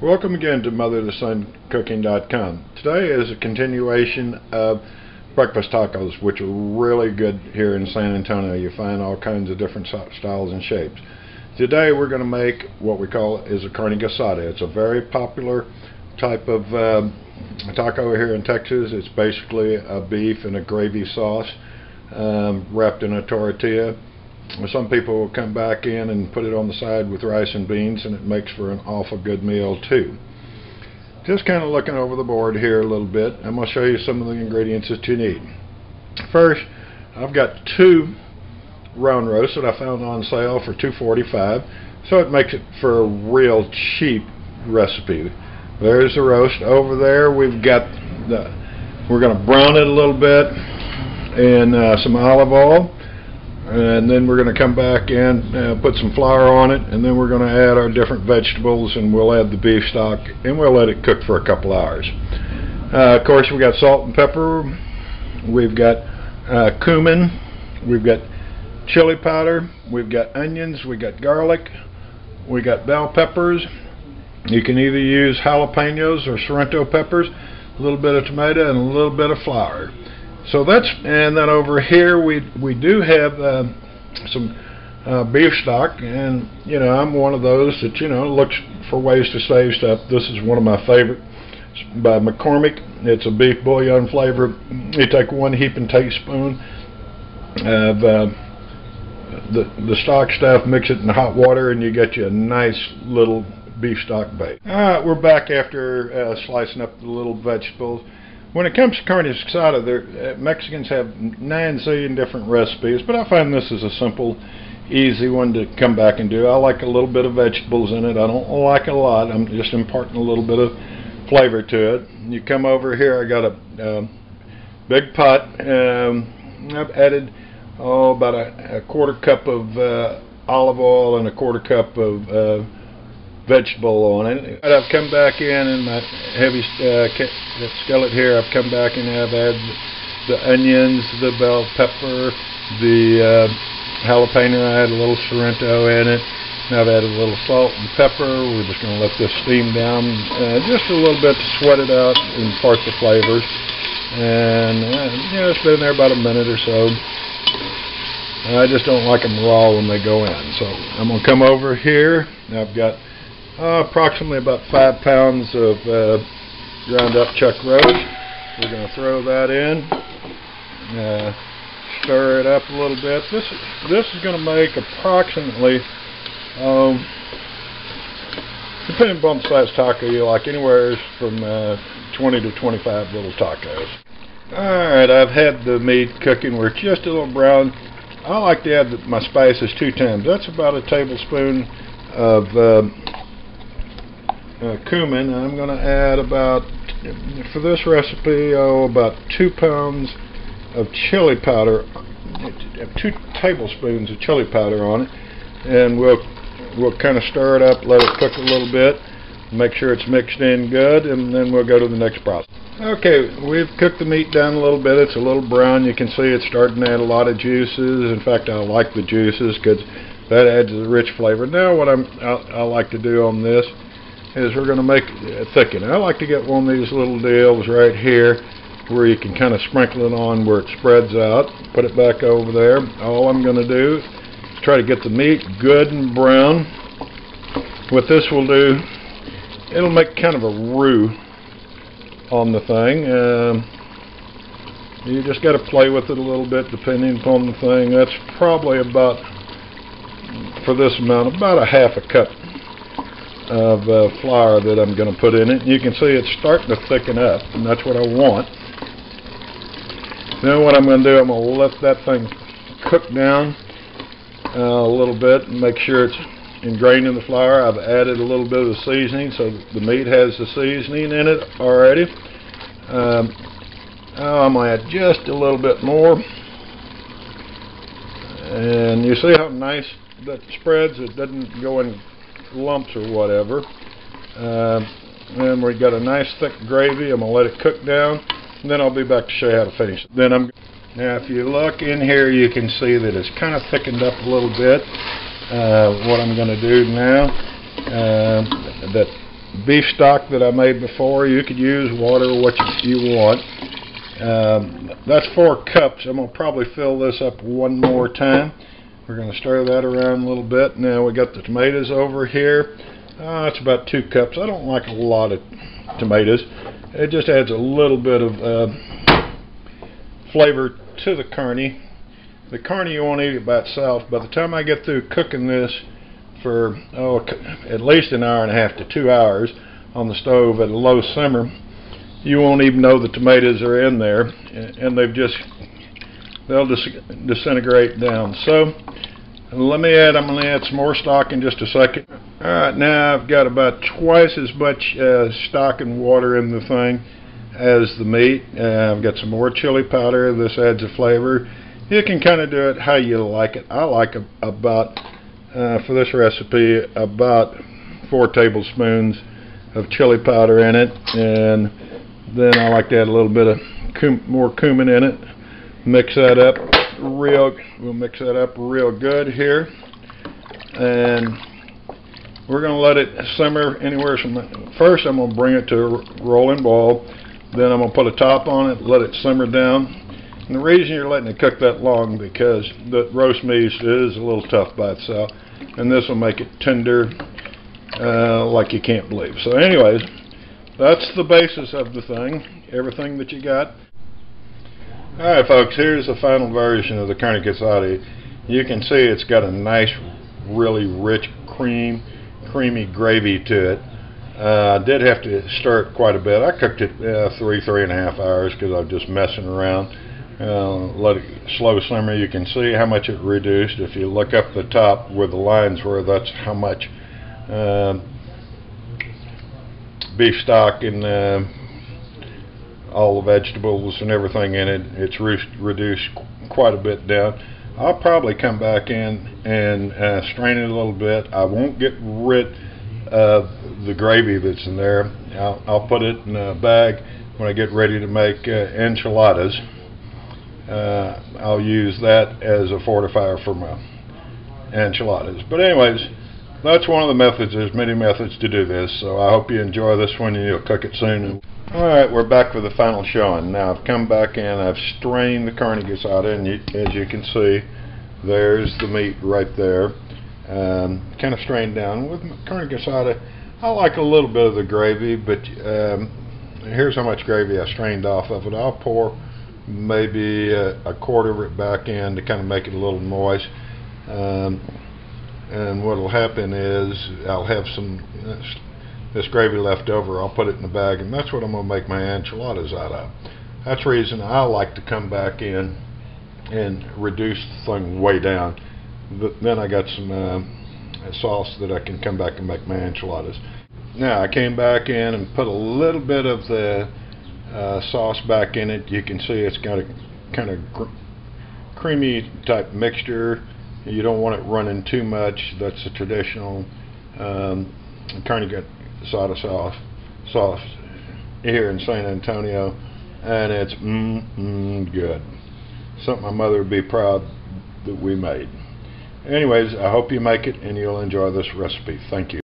Welcome again to MotherToSonCooking.com. Today is a continuation of breakfast tacos, which are really good here in San Antonio. You find all kinds of different styles and shapes. Today we're going to make what we call is a Carne Guisada. It's a very popular type of taco here in Texas. It's basically a beef and a gravy sauce wrapped in a tortilla. Some people will come back in and put it on the side with rice and beans, and it makes for an awful good meal too. Just kind of looking over the board here a little bit, I'm going to show you some of the ingredients that you need. First, I've got 2 round roasts that I found on sale for $2.45, so it makes it for a real cheap recipe. There's the roast. Over there we're going to brown it a little bit in some olive oil. And then we're going to come back in, put some flour on it, and then we're going to add our different vegetables, and we'll add the beef stock, and we'll let it cook for a couple hours. Of course, we got salt and pepper, we've got cumin, we've got chili powder, we've got onions, we've got garlic, we got bell peppers. You can either use jalapenos or Sorrento peppers, a little bit of tomato, and a little bit of flour. So and then over here we do have some beef stock, and I'm one of those that looks for ways to save stuff. This is one of my favorite by McCormick. It's a beef bouillon flavor. You take 1 heaping teaspoon of the stock stuff, mix it in hot water, and you get you a nice little beef stock bake. Alright, we're back after slicing up the little vegetables. When it comes to Carne Guisada, Mexicans have 9 zillion different recipes, but I find this is a simple, easy one to come back and do. I like a little bit of vegetables in it. I don't like a lot. I'm just imparting a little bit of flavor to it. You come over here, I got a big pot. I've added about a 1/4 cup of olive oil and a 1/4 cup of vegetable on it. I've come back in my heavy skillet here. I've come back and I've added the onions, the bell pepper, the jalapeno. I added a little Sorrento in it. Now I've added a little salt and pepper. We're just going to let this steam down just a little bit to sweat it out and impart the flavors. And it's been there about a minute or so. I just don't like them raw when they go in. So I'm going to come over here. I've got approximately about 5 pounds of ground up chuck roast. We're going to throw that in, stir it up a little bit. This is going to make approximately, depending upon the size taco you like, anywhere from 20 to 25 little tacos. Alright, I've had the meat cooking. We're just a little brown. I like to add my spices 2 times. That's about a tablespoon of cumin. I'm going to add about, for this recipe, about 2 pounds of chili powder, 2 tablespoons of chili powder on it, and we'll kind of stir it up, let it cook a little bit, make sure it's mixed in good, and then we'll go to the next process. Okay, we've cooked the meat down a little bit. It's a little brown. You can see it's starting to add a lot of juices. In fact, I like the juices because that adds a rich flavor. Now what I like to do on this is we're going to make it thicken. I like to get one of these little deals right here where you can kind of sprinkle it on where it spreads out. Put it back over there. All I'm going to do is try to get the meat good and brown. What this will do, it'll make kind of a roux on the thing. You just got to play with it a little bit depending upon the thing. That's probably about, for this amount, about a 1/2 cup of flour that I'm going to put in it. You can see it's starting to thicken up, and that's what I want. Then what I'm going to do, I'm going to let that thing cook down a little bit and make sure it's ingrained in the flour. I've added a little bit of the seasoning, so the meat has the seasoning in it already. I'm going to add just a little bit more, and you see how nice that spreads. It doesn't go in lumps or whatever. And we've got a nice thick gravy. I'm going to let it cook down, and then I'll be back to show you how to finish it. Now if you look in here, you can see that it's kind of thickened up a little bit. What I'm going to do now, that beef stock that I made before. You could use water or what you want. That's 4 cups. I'm going to probably fill this up one more time. We're going to stir that around a little bit. Now we got the tomatoes over here. It's about 2 cups. I don't like a lot of tomatoes. It just adds a little bit of flavor to the carne. The carne, you won't eat it by itself. By the time I get through cooking this for at least an hour and a half to 2 hours on the stove at a low simmer, you won't even know the tomatoes are in there, and they'll just disintegrate down. So I'm going to add some more stock in just a second. Alright, now I've got about twice as much stock and water in the thing as the meat. I've got some more chili powder. This adds a flavor. You can kind of do it how you like it. I like about, for this recipe, about 4 tablespoons of chili powder in it, and then I like to add a little bit of more cumin in it. Mix that up we'll mix that up real good here, and we're going to let it simmer anywhere from, first I'm going to bring it to a rolling boil, then I'm going to put a top on it, let it simmer down. And the reason you're letting it cook that long, because the roast meat is a little tough by itself, and this will make it tender like you can't believe. So anyways, that's the basis of the thing, everything that you got. Alright folks, here's the final version of the Carne Guisada. You can see it's got a nice, really rich, creamy gravy to it. I did have to stir it quite a bit. I cooked it 3.5 hours because I was just messing around. Let it slow simmer. You can see how much it reduced. If you look up the top where the lines were, that's how much beef stock and all the vegetables and everything in it. It's reduced quite a bit down. I'll probably come back in and strain it a little bit. I won't get rid of the gravy that's in there. I'll put it in a bag when I get ready to make enchiladas. I'll use that as a fortifier for my enchiladas. But anyways, that's one of the methods. There's many methods to do this, so I hope you enjoy this one and you'll cook it soon. Alright, we're back for the final showing. Now I've come back in, I've strained the Carne Guisada, and as you can see, there's the meat right there. Kind of strained down. With Carne Guisada, I like a little bit of the gravy, but here's how much gravy I strained off of it. I'll pour maybe a quarter of it back in to kind of make it a little moist. And what will happen is I'll have some this gravy left over. I'll put it in a bag, and that's what I'm going to make my enchiladas out of. That's the reason I like to come back in and reduce the thing way down. Then I got some sauce that I can come back and make my enchiladas. Now I came back in and put a little bit of the sauce back in it. You can see it's got a kind of creamy type mixture. You don't want it running too much. That's the traditional Carne Guisada sauce here in San Antonio, and it's good. Something my mother would be proud that we made. Anyways, I hope you make it and you'll enjoy this recipe. Thank you.